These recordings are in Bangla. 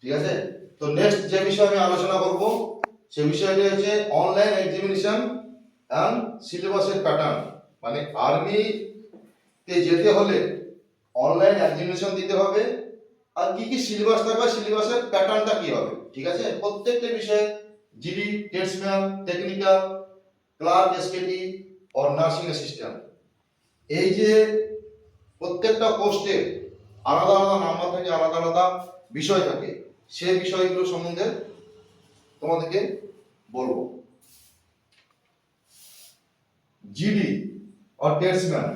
ঠিক আছে। তো নেক্সট যে বিষয় আমি আলোচনা করব সেই বিষয়টি হচ্ছে অনলাইন এক্সামিনেশন এন্ড সিলেবাসের প্যাটার্ন। মানে আর্মি তে যেতে হলে অনলাইন এক্সামিনেশন দিতে হবে, আর কি কি সিলেবাস থাকবে, সিলেবাসের প্যাটার্নটা কি হবে। ঠিক আছে, প্রত্যেকটা বিষয়ে জিডি, টেস্টম্যান, টেকনিক্যাল, ক্লার্ক, এসকেটি আর নার্সিং অ্যাসিস্ট্যান্ট, এই যে প্রত্যেকটা পোস্টে আলাদা আলাদা নাম্বার থাকে, আলাদা আলাদা বিষয় থাকে, সেই বিষয়গুলো সম্বন্ধে তোমাদেরকে বলবো। জিডি আর টেস্টম্যান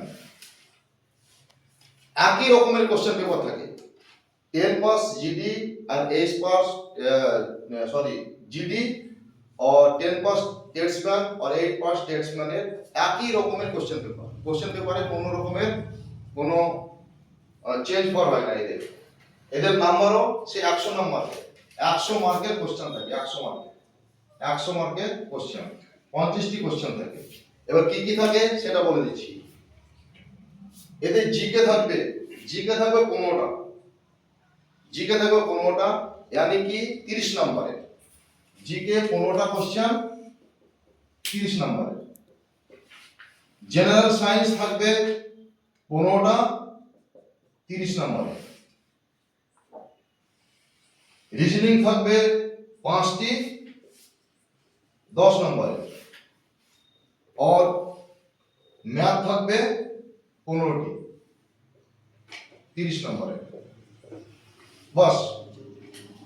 একই রকমের কোশ্চেন পেপার থাকে। 10 পাস জিডি আর 8 পাস জিডি और 10 পাস টেস্টম্যান আর 8 পাস টেস্টম্যানের একই রকমের কোশ্চেন পেপার। কোশ্চেন পেপারে কোনো রকমের কোনো চেঞ্জ করা হয় না। এদের নাম্বারও সে 100 নাম্বার, 100 মার্কের কোশ্চেন থাকে, 100 মার্কের কোশ্চেন, 50টি কোশ্চেন থাকে। এবার কি কি থাকে সেটা বলে দিচ্ছি। এতে জিকে থাকবে 15টা, জিকে থাকবে 15টা, यानी कि 30 নম্বরের জিকে 15টা কোশ্চেন 30 নম্বরের। জেনারেল সায়েন্স থাকবে 15টা 30 নম্বরের। রিজনিং থাকবে 5টি 10 নম্বরের, और ম্যাথ থাকবে 15টি 30 নম্বরের। बस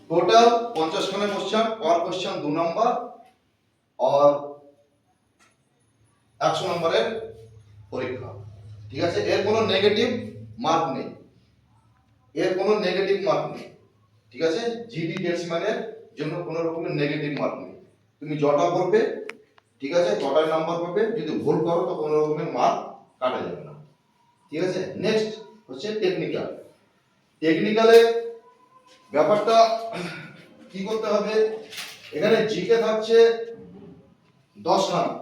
टोटल 50 खाना क्वेश्चन, पर क्वेश्चन 2 नंबर और 100 নম্বরের পরীক্ষা। ঠিক আছে, এর কোনো নেগেটিভ মার্ক নেই, এর কোনো নেগেটিভ মার্ক নেই। ঠিক আছে, জিডি টেস্টম্যানের জন্য কোনো রকমের নেগেটিভ মার্ক নেই। তুমি যটা করবে, ঠিক আছে, তটাই নাম্বার পাবে, যদি ভুল করো তো কোনো রকমের মার্ক কাটা যাবে না। ঠিক আছে, নেক্সট হচ্ছে টেকনিক্যাল। টেকনিক্যালে ব্যাপারটা কি করতে হবে, এখানে জিকে থাকছে 10 খানা,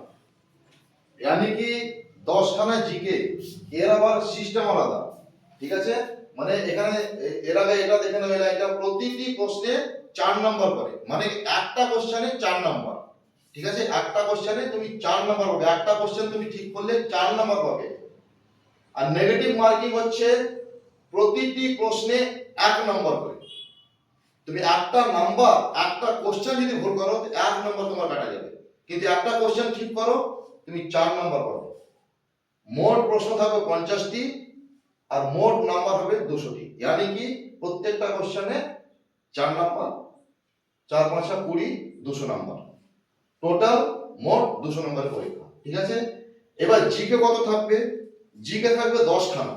यानी कि 10 খানা জিকে। এর আবার সিস্টেম আলাদা। ঠিক আছে, মানে এখানে এর আগে এটা দেখে নেবে, এটা প্রতিটি প্রশ্নে 4 নাম্বার করে, মানে একটা কোশ্চেনে 4 নাম্বার। ঠিক আছে, একটা কোশ্চেনে তুমি 4 নাম্বার পাবে, একটা কোশ্চেন তুমি ঠিক করলে 4 নাম্বার পাবে। আর নেগেটিভ মার্কিং হচ্ছে প্রতিটি প্রশ্নে 1 নাম্বার করে। তুমি একটা নাম্বার, একটা কোশ্চেন যদি ভুল করো তো 1 নাম্বার তোমার কাটা যাবে, কিন্তু একটা কোশ্চেন ঠিক করো তুমি 4 নাম্বার পাবে। মোট প্রশ্ন থাকবে 50টি আর মোট নাম্বার হবে 200টি, यानी कि প্রত্যেকটা কোশ্চেনে 4 নাম্বার, 4 5 20, 200 নাম্বার, টোটাল মোট 200 নম্বরের পরীক্ষা। ঠিক আছে, এবার জিকে কত থাকবে, জিকে থাকবে 10 খানা,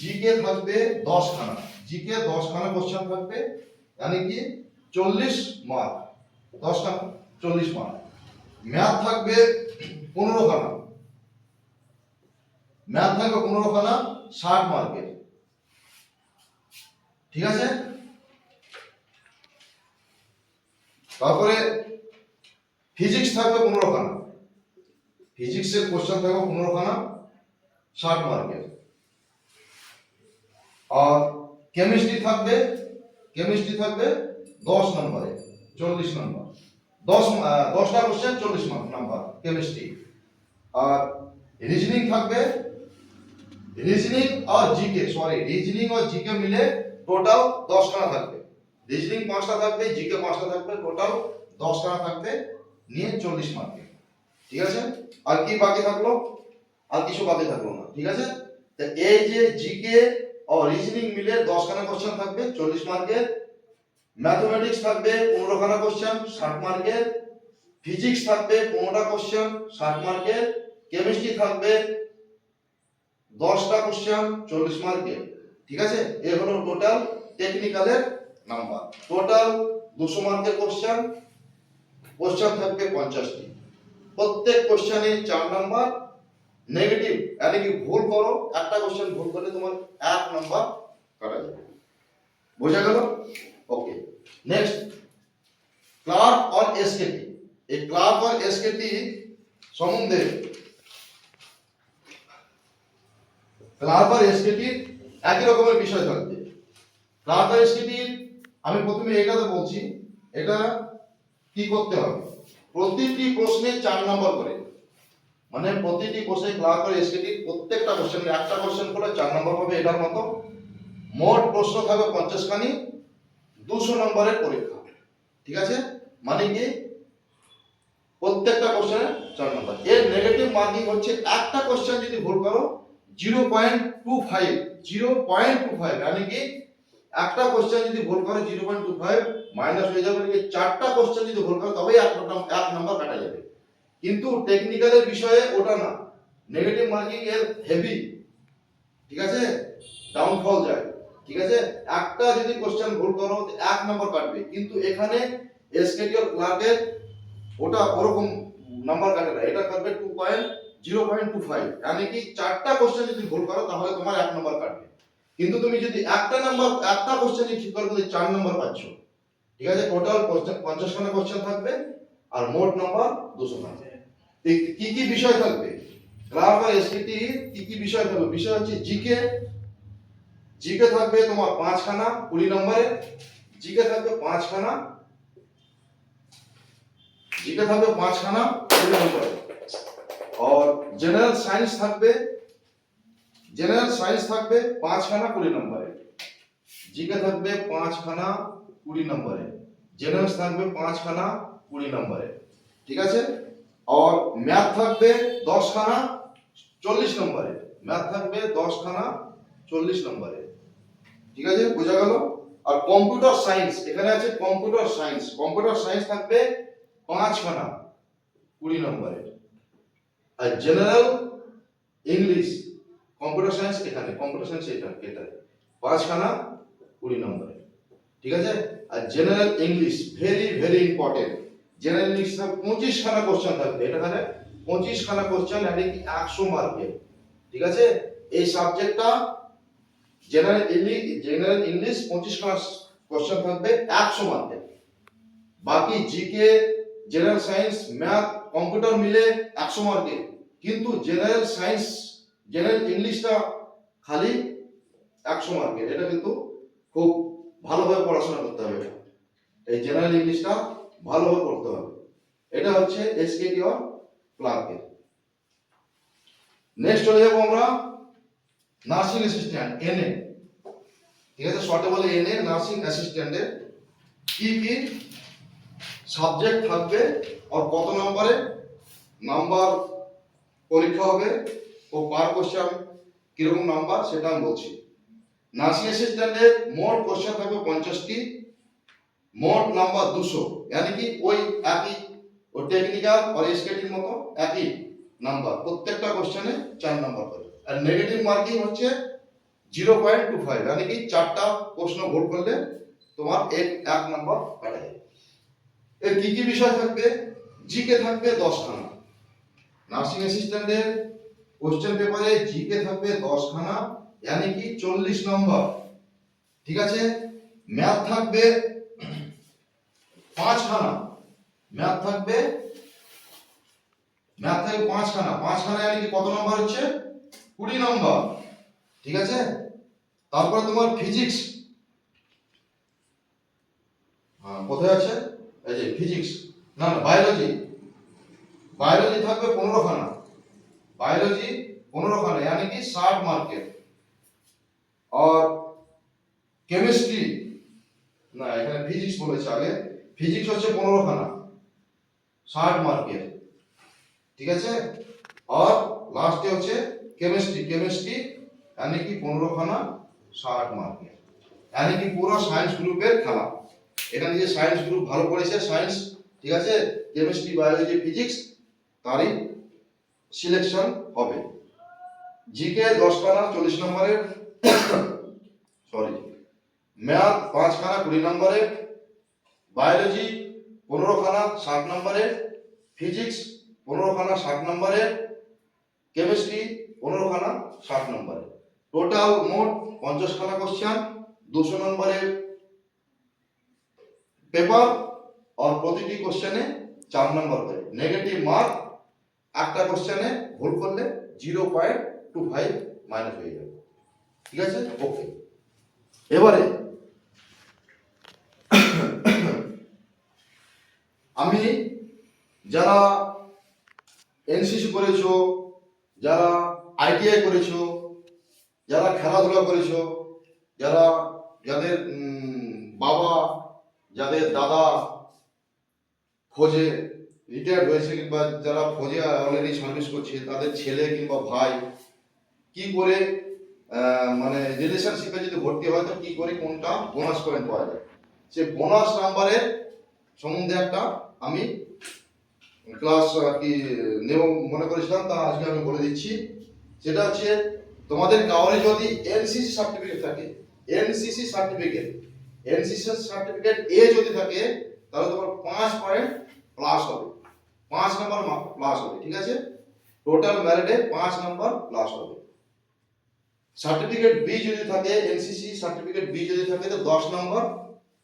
জিকে থাকবে 10 খানা, জিকে 10 খানা কোশ্চেন থাকবে, यानी कि 40 মার্ক, 10 খানা 40 মার্ক। ম্যাথ থাকবে 15 খানা, ম্যাথ থাকবে 15 খানা 60 মার্কের। ঠিক আছে, তারপরে ফিজিক্স থাকবে 15 খানা, ফিজিক্সের কোশ্চেন থাকবে 15 খানা 60 মার্কের। আর কেমিস্ট্রি থাকবে 10 নম্বরে 40 নম্বর, 10টা কোশ্চেন 40 নাম্বার কেমিস্ট্রি। আর রিজনিং থাকবে, রিজনিং আর জিকে মিলে টোটাল 10 খানা থাকবে। রিজনিং 5টা থাকবে, জিকে 5টা থাকবে, টোটাল 10 খানা থাকবে, নিয়ে 40 মার্কের। ঠিক আছে, আর কি বাকি থাকলো, আর কিছু বাকি থাকলো না। ঠিক আছে, তো এই যে জিকে और রিজনিং মিলে 10 খানা কোশ্চেন থাকবে 40 মার্কের, ম্যাথমেটিক্স থাকবে 15 খানা কোশ্চেন 60 মার্কের, ফিজিক্স থাকবে 15টা কোশ্চেন 60 মার্কের, কেমিস্ট্রি থাকবে 10টা কোশ্চেন 40 মার্কের। ঠিক আছে, এই হলো টোটাল টেকনিক্যালের নাম্বার। টোটাল 200 মার্কের কোশ্চেন থাকবে 50টি, প্রত্যেক কোশ্চেনে 4 নাম্বার। নেগেটিভ यानी कि ভুল করো, একটা কোশ্চেন ভুল করলে তোমার 1 নাম্বার কাটা যাবে। বোঝা গেল? ওকে, নেক্সট ক্লার্ক और এসকেটি। এই ক্লার্ক और এসকেটি সম্বন্ধে, ক্লার্ক और এসকেটি একই রকমের বিষয় থাকবে। ক্লার্ক और এসকেটি আমি প্রথমে এটাতে বলছি, এটা কি করতে হবে, প্রতিটি প্রশ্নে 4 নম্বর করে, মানে প্রতিটি প্রশ্নে ক্লার্কের এসকেটি প্রত্যেকটা কোশ্চেন, একটা কোশ্চেন করে 4 নম্বর হবে। এটার মতো মোট প্রশ্ন থাকবে 50 খানি, 200 নম্বরের পরীক্ষা। ঠিক আছে, মানে কি প্রত্যেকটা কোশ্চেনে 4 নম্বর। এর নেগেটিভ মার্কিং হচ্ছে একটা কোশ্চেন যদি ভুল করো 0.25, 0.25, মানে কি একটা কোশ্চেন যদি ভুল করো 0.25 মাইনাস হয়ে যাবে। মানে চারটা কোশ্চেন যদি ভুল করো তবেই 1 নম্বর কাটা যাবে। কিন্তু টেকনিক্যালের বিষয়ে ওটা না, নেগেটিভ মার্কিং এর হেভি, ঠিক আছে, ডাউনফল যায়। ঠিক আছে, একটা যদি কোশ্চেন ভুল করো 1 নম্বর কাটবে, কিন্তু এখানে এসকেটি আর ক্লার্কের ওটা ওরকম নাম্বার কাটে না, এটা কাটবে 0.25, মানে কি চারটা কোশ্চেন যদি ভুল করো তাহলে তোমার 1 নম্বর কাটবে। কিন্তু তুমি যদি একটা কোশ্চেন ঠিক করো তাহলে 4 নম্বর পাচ্ছ। ঠিক আছে, টোটাল 50 খানা কোশ্চেন থাকবে আর মোট নম্বর 200 থাকবে। কি কি বিষয় থাকবে ক্লার্ক আর এসকেটি, কি কি বিষয় থাকবে? বিষয় হচ্ছে জিকে, জিকে থাকবে তোমার 5 খানা 20 নম্বরে, জিকে থাকবে 5 খানা, জিকে থাকবে 5 খানা 20 নম্বরে। और जनरल साइंस থাকবে, जनरल साइंस থাকবে 5 খানা 20 নম্বরে, জিকে থাকবে 5 খানা 20 নম্বরে, জেনারেল থাকবে 5 খানা 20 নম্বরে। ঠিক আছে, और मैथ থাকবে 10 খানা 40 নম্বরে, मैथ থাকবে 10 খানা 40 নম্বরে। ঠিক আছে, বোঝা গেল? আর কম্পিউটার সায়েন্স, এখানে আছে কম্পিউটার সায়েন্স, কম্পিউটার সায়েন্স থাকবে 5 খানা 20 নম্বরে। আর জেনারেল ইংলিশ, কম্পিউটার সায়েন্স এখানে, কম্পিউটার সায়েন্স এটা 5 খানা 20 নম্বরে। ঠিক আছে, আর general English very very important, general English 25 খানা কোশ্চেন থাকবে, এটা এখানে 25 খানা কোশ্চেন, মানে কি 100 মার্কের। ঠিক আছে, এই সাবজেক্টটা জেনারেল ইংলিশ 25 খানা কোশ্চেন থাকবে 100 মার্কের। বাকি GK, general science, math, computer মিলে 100 মার্কের। কিন্তু জেনারেল সায়েন্স, জেনারেল ইংলিশটা খালি 100 মার্কের। এটা কিন্তু খুব ভালোভাবে পড়াশোনা করতে হবে, এই জেনারেল ইংলিশটা ভালোভাবে পড়তে হবে। এটা হচ্ছে এসকেটি আর ক্লার্কের। নেক্সট চলে যাবো আমরা নার্সিং অ্যাসিস্ট্যান্ট, এনএ। ঠিক আছে, শর্টে বলে এনএ, নার্সিং অ্যাসিস্ট্যান্টের কি কি সাবজেক্ট থাকবে আর কত নম্বরে নাম্বার পরীক্ষা হবে ও পার কোশ্চেন কিরকম নাম্বার সেটা আমি বলছি। নার্সিং অ্যাসিস্ট্যান্টের মোট কোশ্চেন থাকবে 50টি, মোট নাম্বার 200, यानी कि ওই একই ও টেকনিক্যাল আর এসকেটির মতো একই নাম্বার, প্রত্যেকটা কোশ্চেনে 4 নাম্বার করে। আর নেগেটিভ মার্কিং হচ্ছে 0.25, यानी कि চারটা প্রশ্ন ভুল করলে তোমার 1 নাম্বার কাটা যাবে। এর কি কি বিষয় থাকবে? জিকে থাকবে 10 খানা, নার্সিং অ্যাসিস্ট্যান্টের কোশ্চেন পেপারে জিকে থাকবে 10 খানা, यानी कि 40 নম্বর। ঠিক আছে, ম্যাথ থাকবে 5 খানা, ম্যাথ থাকবে 5 খানা, 5 খানা यानी कि কত নম্বর হচ্ছে 20 নম্বর। ঠিক আছে, তারপরে তোমার ফিজিক্স, কোথায় আছে, এই যে ফিজিক্স, না না বায়োলজি, বায়োলজি থাকবে 15 খানা, বায়োলজি 15 খানা यानी कि 60 মার্কের। और কেমিস্ট্রি, না এখানে ফিজিক্স বলেছে আগে, ফিজিক্স হচ্ছে 15 খানা 60 মার্কের। ঠিক আছে, और লাস্টে হচ্ছে কেমিস্ট্রি, কেমিস্ট্রি यानी कि 15 খানা 60 মার্কের, यानी कि পুরো সায়েন্স গ্রুপের খেলা। এখানে যে সায়েন্স গ্রুপ ভালো পড়েছে সায়েন্স, ঠিক আছে, কেমিস্ট্রি, বায়োলজি, ফিজিক্স, তারই সিলেকশন হবে। জিকে 10 খানা 40 নম্বরের, সরি, ম্যাথ 5 খানা 20 নম্বরের, বায়োলজি 15 খানা 60 নম্বরের, ফিজিক্স 15 খানা 60 নম্বরের, কেমিস্ট্রি 15 খানা 60 নম্বরের। টোটাল মোট 50 খানা কোশ্চেন, 200 নম্বরের পেপার, और প্রতিটি কোশ্চেনে 4 নম্বর করে। নেগেটিভ মার্ক একটা কোশ্চেনে ভুল করলে 0.25 মাইনাস হয়ে যাবে। ঠিক আছে, ওকে। এবারে আমি যারা এনসিসি করেছো, যারা আইটিআই করেছো, যারা খেলাধুলা করেছো, যারা যাদের বাবা, যাদের দাদা ফৌজে রিটায়ার্ড হয়েছে কিংবা যারা ফৌজে অলরেডি সার্ভিস করছে, তাদের ছেলে কিংবা ভাই কি করে মানে রিলেশনশিপে যদি ভর্তি হয় তো কি করে কোনটা বোনাস পয়েন্ট পাওয়া যায়, সে বোনাস নাম্বারের সম্বন্ধে একটা আমি ক্লাস আর কি নেব মনে করেছিলাম, তা আজকে আমি বলে দিচ্ছি। সেটা হচ্ছে তোমাদের কাউরে যদি এনসিসি সার্টিফিকেট থাকে, এনসিসি সার্টিফিকেট এ যদি থাকে তাহলে তোমার 5 পয়েন্ট প্লাস হবে, 5 নাম্বার প্লাস হবে, ঠিক আছে? টোটাল মেরিটে 5 নাম্বার প্লাস হবে। সার্টিফিকেট বি যদি থাকে, এনসিসি সার্টিফিকেট বি যদি থাকে তো 10 নাম্বার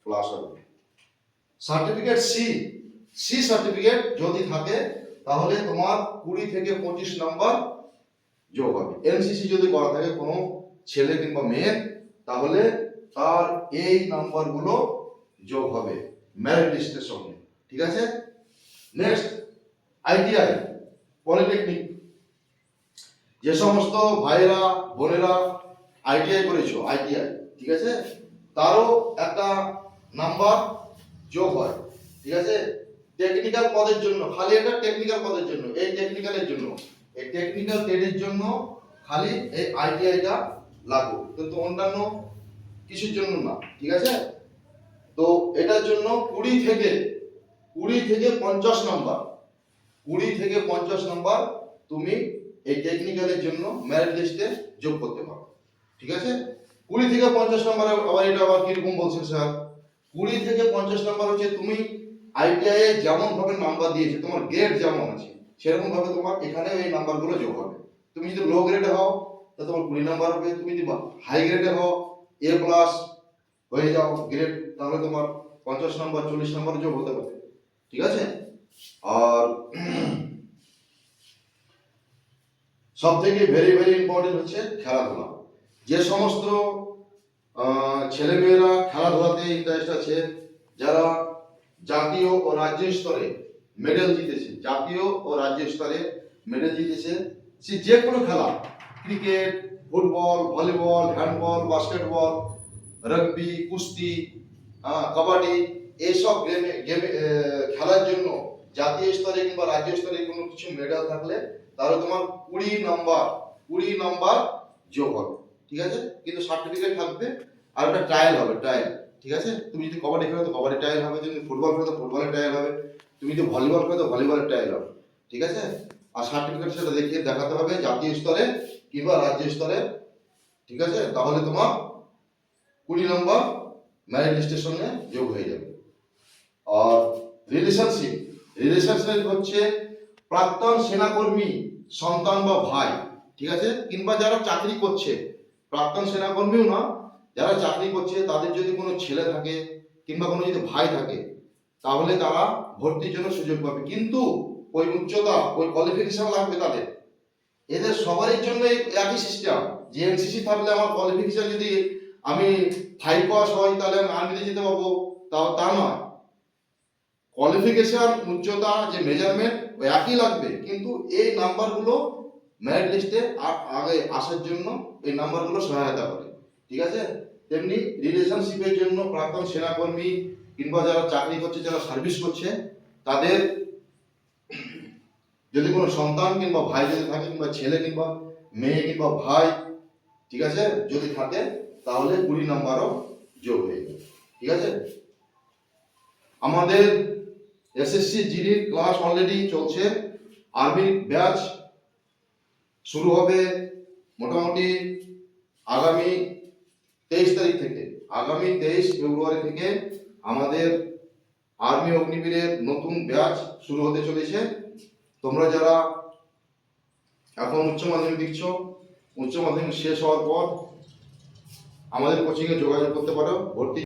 প্লাস হবে। সার্টিফিকেট সি সার্টিফিকেট যদি থাকে তাহলে তোমার 20 থেকে 25 নাম্বার যোগ হবে। এনসিসি যদি করা থাকে কোনো ছেলে কিংবা মেয়ে তাহলে তার এই নাম্বারগুলো যোগ হবে মেরিট লিস্টের সঙ্গে, ঠিক আছে? Next, ITI polytechnic. যে সমস্ত ভাইরা বোনেরা আইটিআই করেছো, আইটিআই, ঠিক আছে, তারও একটা নাম্বার যোগ হয়, ঠিক আছে? টেকনিক্যাল পদের জন্য, খালি এটা টেকনিক্যাল পদের জন্য, এই টেকনিক্যালের জন্য, এই টেকনিক্যাল ট্রেডের জন্য খালি এই আইটিআইটা লাগবে, কিন্তু অন্যান্য কিছুর জন্য না, ঠিক আছে? তো এটার জন্য 20 থেকে 50 নাম্বার, 20 থেকে 50 নাম্বার তুমি এই টেকনিক্যালের জন্য মেরিট লিস্টে যোগ করতে পারো, ঠিক আছে? 20 থেকে 50 নাম্বার, আবার এটা আবার কিরকম বলছেন স্যার? 20 থেকে 50 নাম্বার হচ্ছে তুমি আইটিআই এ যেমন ভাবে নাম্বার দিয়েছে, তোমার গ্রেড যেমন আছে সেরকম ভাবে তোমার এখানে এই নাম্বারগুলো যোগ হবে। তুমি যদি লো গ্রেডে হও তাহলে তোমার 20 নাম্বার হবে, তুমি যদি হাই গ্রেডে হও এ প্লাস হয়ে যাও গ্রেড, তাহলে তোমার 50 নাম্বার 40 নাম্বার যোগ হতে পারে, ঠিক আছে? আর সব থেকে ভেরি ভেরি ইম্পর্টেন্ট হচ্ছে খেলাধুলা। যে সমস্ত ছেলেমেয়েরা খেলাধুলাতে ইন্টারেস্ট আছে, যারা জাতীয় ও রাজ্য স্তরে মেডেল জিতেছে, জাতীয় ও রাজ্য স্তরে মেডেল জিতেছে, সে যে কোনো খেলা, cricket, football, volleyball, handball, basketball, rugby, কুস্তি, কাবাডি, এইসব গেমে খেলার জন্য জাতীয় স্তরে কিংবা রাজ্য স্তরে কোনো কিছু মেডেল থাকলে তাহলে তোমার 20 নাম্বার যোগ হবে, ঠিক আছে? কিন্তু সার্টিফিকেট থাকবে আর একটা ট্রায়াল হবে, ট্রায়াল, ঠিক আছে? তুমি যদি কবাডি খেলো তো কবাডি ট্রায়াল হবে, যদি ফুটবল খেলো তো ফুটবলের ট্রায়াল হবে, তুমি যদি ভলিবল খেলো তো ভলিবলের ট্রায়াল হবে, ঠিক আছে? আর সার্টিফিকেট সেটা দেখাতে হবে জাতীয় স্তরে কিংবা রাজ্য স্তরে, ঠিক আছে? তাহলে তোমার 20 নম্বর মেরিট লিস্টের সঙ্গে যোগ হয়ে যাবে। আর রিলেশনশিপ হচ্ছে প্রাক্তন সেনাকর্মী সন্তান বা ভাই, ঠিক আছে? কিংবা যারা চাকরি করছে, প্রাক্তন সেনাকর্মীও না, যারা চাকরি করছে তাদের যদি কোনো ছেলে থাকে কিংবা কোনো যদি ভাই থাকে তাহলে তারা ভর্তির জন্য সুযোগ পাবে, কিন্তু ওই উচ্চতা, ওই কোয়ালিফিকেশন লাগবে তাদের। এদের সবারই জন্য একই সিস্টেম, যে এনসিসি থাকলে আমার কোয়ালিফিকেশন যদি আমি 5 পাস হই তাহলে আমি আর্মিতে যেতে পারবো, তাও তা নয়। কোয়ালিফিকেশন, উচ্চতা, যে মেজারমেন্ট ওই একই লাগবে, কিন্তু এই নাম্বারগুলো মেরিট লিস্টে আগে আসার জন্য এই নাম্বারগুলো সহায়তা করে, ঠিক আছে? তেমনি রিলেশনশিপের জন্য প্রাক্তন সেনাকর্মী কিংবা যারা চাকরি করছে, যারা সার্ভিস করছে, তাদের যদি কোনো সন্তান কিংবা ভাই যদি থাকে, কিংবা ছেলে কিংবা মেয়ে কিংবা ভাই, ঠিক আছে, যদি থাকে তাহলে 20 নাম্বারও যোগ হয়ে যাবে, ঠিক আছে? আমাদের এসএসসি জিডির ক্লাস অলরেডি চলছে, আর্মির ব্যাচ শুরু হবে মোটামুটি আগামী 23 তারিখ থেকে, আগামী 23 ফেব্রুয়ারি থেকে আমাদের আর্মি অগ্নিবীরের নতুন ব্যাচ শুরু হতে চলেছে। তোমরা যারা এখন উচ্চ মাধ্যমিক দিচ্ছ, উচ্চ মাধ্যমিক শেষ হওয়ার পর আমাদের কোচিংয়ে যোগাযোগ করতে পারো, ভর্তি